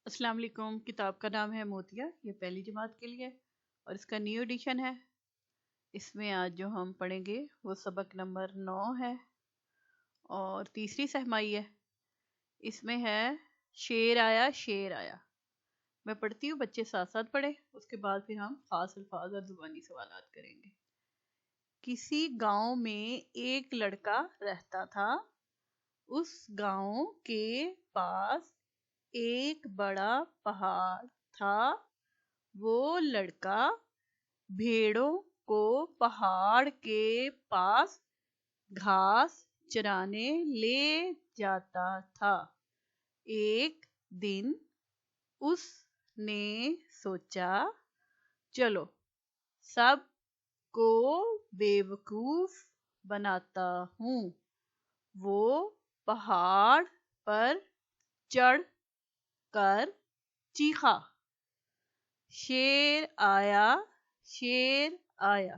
السلام علیکم. کتاب کا نام ہے موتیا. یہ پہلی جماعت کے لیے اور اس کا نیو ایڈیشن ہے. اس میں آج جو ہم پڑھیں گے وہ سبق نمبر 9 ہے اور تیسری سہمائی ہے. اس میں ہے شیر آیا شیر آیا. میں پڑھتی ہوں، بچے ساتھ ساتھ پڑھیں. اس کے بعد پھر ہم خاص الفاظ اور زبانی سوالات کریں گے. کسی گاؤں میں ایک لڑکا رہتا تھا. اس گاؤں کے پاس ایک بڑا پہاڑ تھا. وہ لڑکا بھیڑوں کو پہاڑ کے پاس گھاس چرانے لے جاتا تھا. ایک دن اس نے سوچا چلو سب کو بیوقوف بناتا ہوں. وہ پہاڑ پر چڑھ کر چیخا، شیر آیا شیر آیا،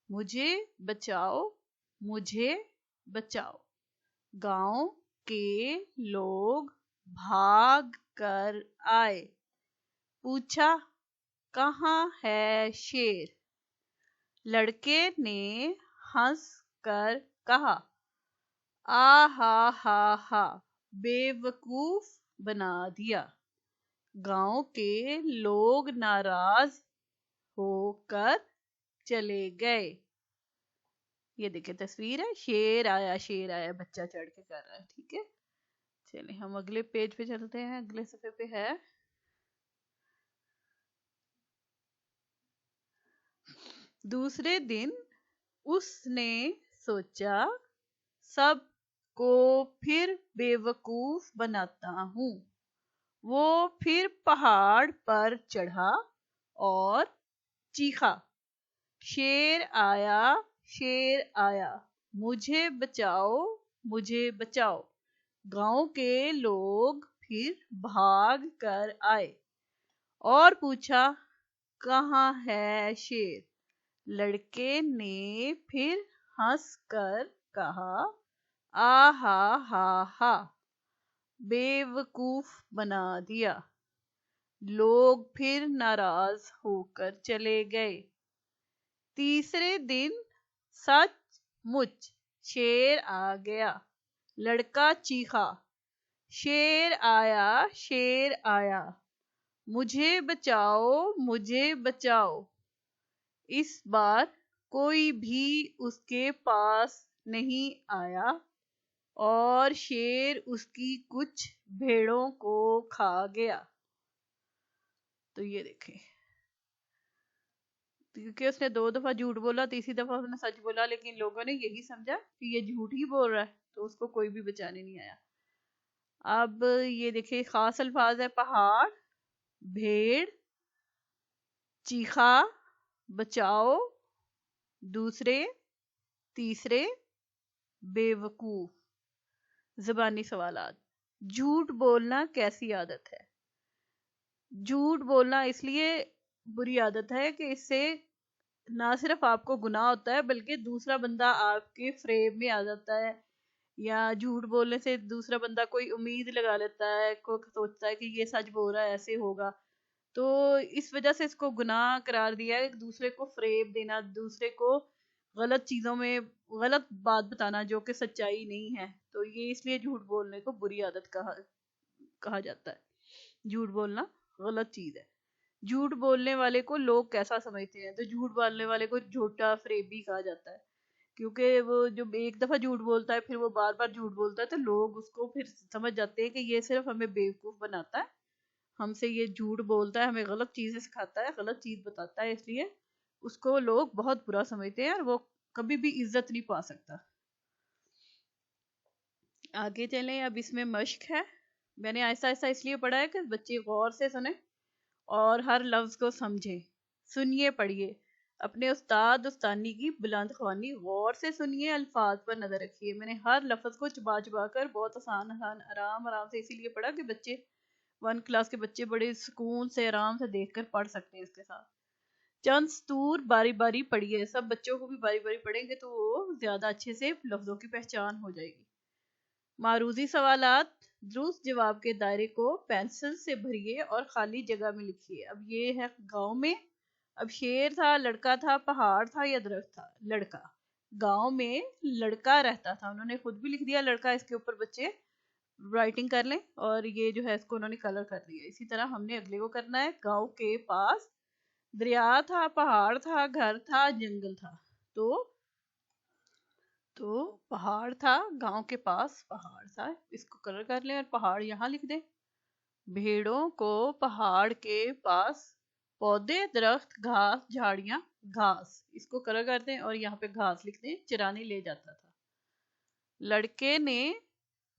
مجھے بچاؤ مجھے بچاؤ. گاؤں کے لوگ بھاگ کر آئے. پوچھا کہاں ہے شیر؟ لڑکے نے ہنس کر کہا ہا ہا، بیوقوف بنا دیا. گاؤں کے لوگ ناراض ہو کر چلے گئے. یہ دیکھیں تصویر ہے، شیر آیا بچہ چڑھ کے کر رہا ہے. ٹھیک ہے، چلیں ہم اگلے پیج پہ چلتے ہیں. اگلے صفحے پہ ہے دوسرے دن اس نے سوچا سب کو پھر بیوقوف بناتا ہوں. وہ پھر پہاڑ پر چڑھا اور چیخا، شیر آیا شیر آیا، مجھے بچاؤ مجھے بچاؤ. گاؤں کے لوگ پھر بھاگ کر آئے اور پوچھا کہاں ہے شیر؟ لڑکے نے پھر ہنس کر کہا ہا، بیوقوف بنا دیا. لوگ پھر ناراض ہو کر چلے گئے. تیسرے دن سچ مچ شیر آ گیا. لڑکا چیخا، شیر آیا، مجھے بچاؤ مجھے بچاؤ. اس بار کوئی بھی اس کے پاس نہیں آیا اور شیر اس کی کچھ بھیڑوں کو کھا گیا. تو یہ دیکھیں، کیونکہ اس نے 2 دفعہ جھوٹ بولا، تیسری دفعہ اس نے سچ بولا، لیکن لوگوں نے یہی سمجھا کہ یہ جھوٹ ہی بول رہا ہے تو اس کو کوئی بھی بچانے نہیں آیا. اب یہ دیکھیں خاص الفاظ ہے: پہاڑ، بھیڑ، چیخا، بچاؤ، دوسرے، تیسرے، بیوقوف. زبانی سوالات. جھوٹ بولنا کیسی عادت ہے؟ جھوٹ بولنا اس لیے بری عادت ہے کہ اس سے نہ صرف آپ کو گناہ ہوتا ہے بلکہ دوسرا بندہ آپ کے فریب میں آ جاتا ہے، یا جھوٹ بولنے سے دوسرا بندہ کوئی امید لگا لیتا ہے، سوچتا ہے کہ یہ سچ بول رہا ہے ایسے ہوگا، تو اس وجہ سے اس کو گناہ قرار دیا ہے. دوسرے کو فریب دینا، دوسرے کو غلط چیزوں میں غلط بات بتانا جو کہ سچائی نہیں ہے، تو یہ اس لیے جھوٹ بولنے کو بری عادت کہا جاتا ہے. جھوٹ بولنا غلط چیز ہے. جھوٹ بولنے والے کو لوگ کیسا سمجھتے ہیں؟ تو جھوٹ بولنے والے کو جھوٹا فریبی کہا جاتا ہے، کیونکہ وہ جو ایک دفعہ جھوٹ بولتا ہے پھر وہ بار بار جھوٹ بولتا ہے تو لوگ اس کو پھر سمجھ جاتے ہیں کہ یہ صرف ہمیں بیوقوف بناتا ہے، ہم سے یہ جھوٹ بولتا ہے، ہمیں غلط چیزیں سکھاتا ہے، غلط چیز بتاتا ہے، اس لیے اس کو لوگ بہت برا سمجھتے ہیں اور وہ کبھی بھی عزت نہیں پا سکتا. آگے چلیں. اب اس میں مشق ہے. میں نے آہستہ آہستہ اس لیے پڑھا ہے کہ بچے غور سے سنیں اور ہر لفظ کو سمجھیں. سنیے، پڑھیے. اپنے استاد استانی کی بلند خوانی غور سے سنیے، الفاظ پر نظر رکھیے. میں نے ہر لفظ کو چبا چبا کر بہت آسان آرام سے اسی لیے پڑھا کہ بچے 1 کلاس کے بچے بڑے سکون سے آرام سے دیکھ کر پڑھ سکتے ہیں اس کے ساتھ. چند سطور باری باری پڑھیے. سب بچوں کو بھی باری باری پڑھیں گے تو وہ زیادہ اچھے سے لفظوں کی پہچان ہو جائے گی. معروضی سوالات. درست جواب کے دائرے کو پینسل سے بھریے اور خالی جگہ میں لکھیے. اب یہ ہے گاؤں میں. اب شیر تھا، لڑکا تھا، پہاڑ تھا یا درخت تھا؟ لڑکا. گاؤں میں لڑکا رہتا تھا. انہوں نے خود بھی لکھ دیا لڑکا، اس کے اوپر بچے رائٹنگ کر لیں، اور یہ جو ہے اس کو انہوں نے کلر کر دیا. اسی طرح ہم نے اگلے کو کرنا ہے. گاؤں کے پاس دریا تھا، پہاڑ تھا، گھر تھا، جنگل تھا. تو پہاڑ تھا، گاؤں کے پاس پہاڑ تھا، اس کو کلر کر لیں اور پہاڑ یہاں لکھ دیں. بھیڑوں کو پہاڑ کے پاس پودے، درخت، گھاس، جھاڑیاں، گھاس، اس کو کلر کر دیں اور یہاں پہ گھاس لکھ دیں. چرانے لے جاتا تھا. لڑکے نے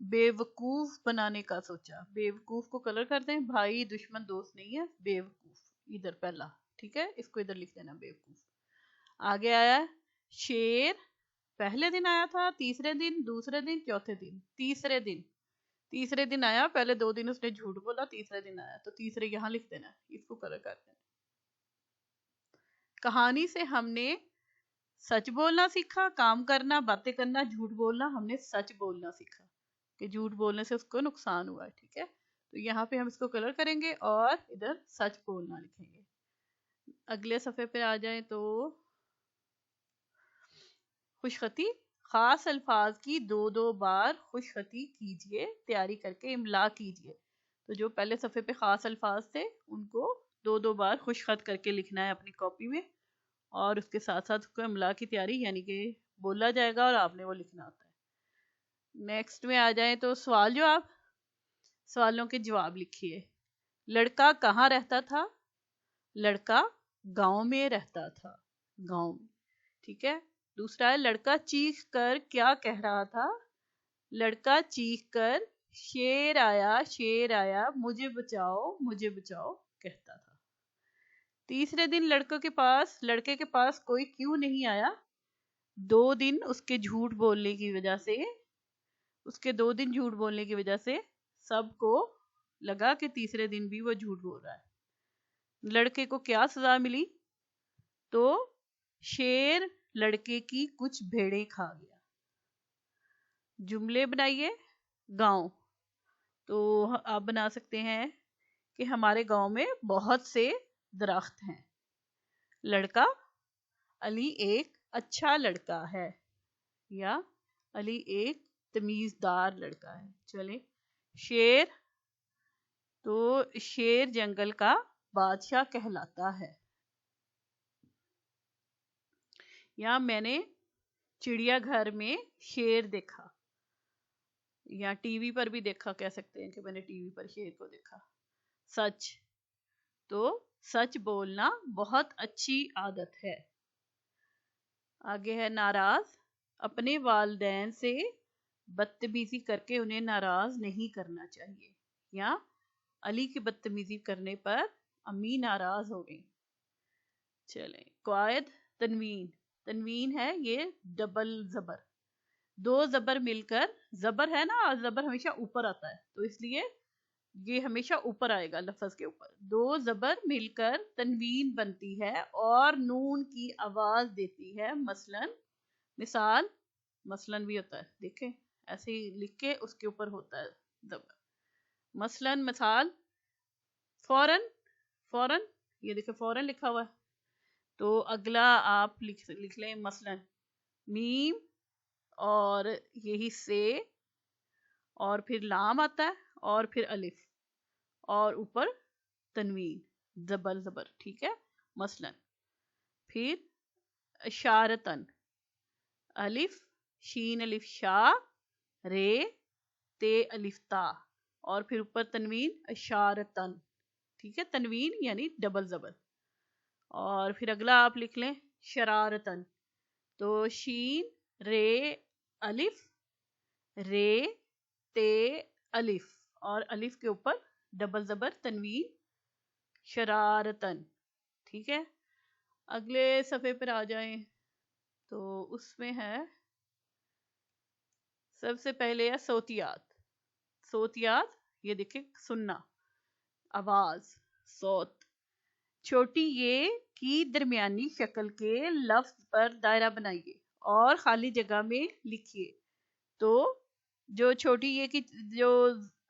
بیوقوف بنانے کا سوچا. بیوقوف کو کلر کر دیں. بھائی، دشمن، دوست نہیں ہے. بیوقوف ادھر پہلا، ٹھیک ہے، اس کو ادھر لکھ دینا بیوقوف. آگے آیا شیر. پہلے دن آیا تھا، تیسرے دن، دوسرے دن، چوتھے دن. تیسرے دن آیا. پہلے 2 دن اس نے جھوٹ بولا، تیسرے دن آیا تو تیسرے یہاں لکھ دینا. اس کو کلر کر دینا. کہانی سے ہم نے سچ بولنا سیکھا. کام کرنا، باتیں کرنا، جھوٹ بولنا. ہم نے سچ بولنا سیکھا کہ جھوٹ بولنے سے اس کو نقصان ہوا ہے. ٹھیک ہے، تو یہاں پہ ہم اس کو کلر کریں گے اور ادھر سچ بولنا لکھیں گے. اگلے صفحے پہ آ جائیں تو خوشخطی. خاص الفاظ کی 2 بار خوشخطی کیجئے. تیاری کر کے املا کیجئے. تو جو پہلے صفحے پہ خاص الفاظ تھے ان کو 2 بار خوش خط کر کے لکھنا ہے اپنی کاپی میں، اور اس کے ساتھ ساتھ اس کو املا کی تیاری، یعنی کہ بولا جائے گا اور آپ نے وہ لکھنا ہوتا ہے. نیکسٹ میں آ جائیں تو سوال جواب. سوالوں کے جواب لکھیے. لڑکا کہاں رہتا تھا؟ لڑکا گاؤں میں رہتا تھا. گاؤں میں. ٹھیک ہے. دوسرا ہے لڑکا چیخ کر کیا کہہ رہا تھا؟ لڑکا چیخ کر شیر آیا، شیر آیا، مجھے بچاؤ، مجھے بچاؤ کہتا تھا. تیسرے دن لڑکے کے پاس کوئی کیوں نہیں آیا؟ 2 دن اس کے جھوٹ بولنے کی وجہ سے سب کو لگا کہ تیسرے دن بھی وہ جھوٹ بول رہا ہے. لڑکے کو کیا سزا ملی؟ تو شیر لڑکے کی کچھ بھیڑیں کھا گیا. جملے بنائیے. گاؤں. تو آپ بنا سکتے ہیں کہ ہمارے گاؤں میں بہت سے درخت ہیں. لڑکا، علی ایک اچھا لڑکا ہے، یا علی ایک تمیزدار لڑکا ہے. چلیں. شیر. تو شیر جنگل کا بادشاہ کہلاتا ہے. یا میں نے چڑیا گھر میں شیر دیکھا، یا ٹی وی پر بھی دیکھا کہہ سکتے ہیں کہ میں نے ٹی وی پر شیر کو دیکھا. سچ. تو سچ بولنا بہت اچھی عادت ہے. آگے ہے ناراض. اپنے والدین سے بدتمیزی کر کے انہیں ناراض نہیں کرنا چاہیے. یا علی کی بدتمیزی کرنے پر امی ناراض ہو گئی. چلیں. قائد. تنوین. تنوین ہے یہ ڈبل زبر. 2 زبر مل کر، زبر ہے نا، زبر ہمیشہ اوپر آتا ہے تو اس لیے یہ ہمیشہ اوپر آئے گا لفظ کے اوپر. 2 زبر مل کر تنوین بنتی ہے اور نون کی آواز دیتی ہے. مثلاً بھی ہوتا ہے، دیکھیں ایسے ہی لکھ کے اس کے اوپر ہوتا ہے زبر. مثال فوراً. یہ دیکھیں فوراً لکھا ہوا ہے. تو اگلا آپ لکھ لیں مثلاً میم، اور یہی سے، اور پھر لام آتا ہے، اور پھر الف، اور اوپر تنوین زبر. ٹھیک ہے. مثلاً. پھر اشارتن. الف شین الف شا، رے تے الف تا، اور پھر اوپر تنوین اشارتن. ٹھیک ہے. تنوین یعنی ڈبل زبر. اور پھر اگلا آپ لکھ لیں شرارتن. تو شین رے الف، رے تے الف، اور الف کے اوپر ڈبل زبر تنوین شرارتن. ٹھیک ہے. اگلے صفحے پر آ جائیں تو اس میں ہے سب سے پہلے ہے صوتیات. صوتیات یہ دیکھیں سننا، آواز، صوت. چھوٹی یہ کی درمیانی شکل کے لفظ پر دائرہ بنائیے اور خالی جگہ میں لکھیے. تو جو چھوٹی یہ کی جو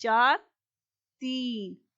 4 3